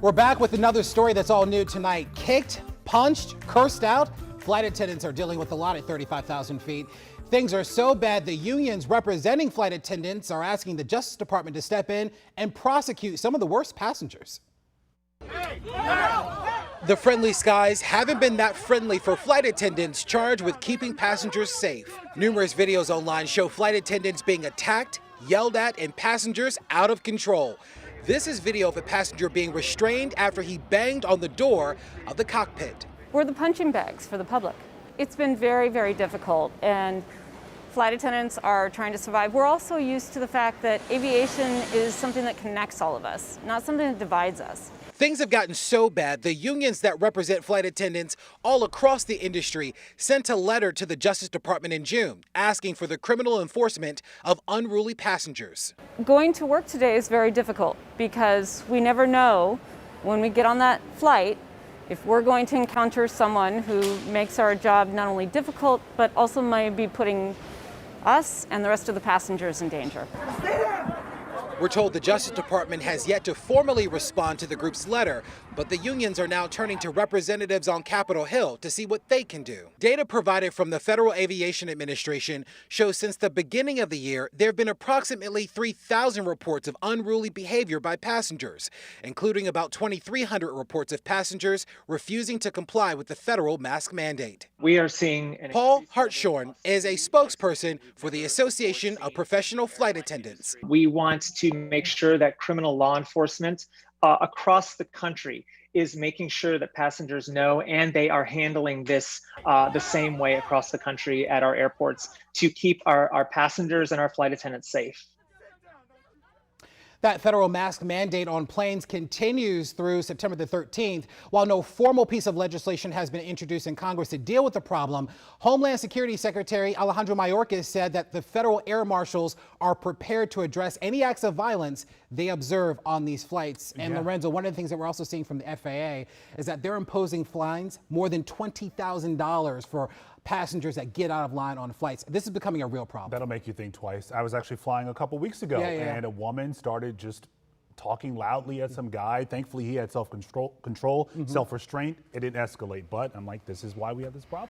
We're back with another story that's all new tonight. Kicked, punched, cursed out. Flight attendants are dealing with a lot at 35,000 feet. Things are so bad, the unions representing flight attendants are asking the Justice Department to step in and prosecute some of the worst passengers. The friendly skies haven't been that friendly for flight attendants charged with keeping passengers safe. Numerous videos online show flight attendants being attacked, yelled at, and passengers out of control. This is video of a passenger being restrained after he banged on the door of the cockpit. We're the punching bags for the public. It's been very, very difficult, and flight attendants are trying to survive. We're also used to the fact that aviation is something that connects all of us, not something that divides us. Things have gotten so bad, the unions that represent flight attendants all across the industry sent a letter to the Justice Department in June asking for the criminal enforcement of unruly passengers. Going to work today is very difficult because we never know when we get on that flight if we're going to encounter someone who makes our job not only difficult, but also might be putting us and the rest of the passengers in danger. We're told the Justice Department has yet to formally respond to the group's letter, but the unions are now turning to representatives on Capitol Hill to see what they can do. Data provided from the Federal Aviation Administration shows since the beginning of the year, there have been approximately 3,000 reports of unruly behavior by passengers, including about 2,300 reports of passengers refusing to comply with the federal mask mandate. We are seeing Paul Hartshorn is a spokesperson for the Association of Professional Flight Attendants. We want to make sure that criminal law enforcement across the country is making sure that passengers know, and they are handling this the same way across the country at our airports to keep our passengers and our flight attendants safe. That federal mask mandate on planes continues through September the 13th. While no formal piece of legislation has been introduced in Congress to deal with the problem, Homeland Security Secretary Alejandro Mayorkas said that the federal air marshals are prepared to address any acts of violence they observe on these flights. And Lorenzo, one of the things that we're also seeing from the FAA is that they're imposing fines more than $20,000 for passengers that get out of line on flights. This is becoming a real problem. That'll make you think twice. I was actually flying a couple weeks ago, and a woman started just talking loudly at some guy. Thankfully, he had self-control, self-restraint. It didn't escalate, but I'm like, this is why we have this problem.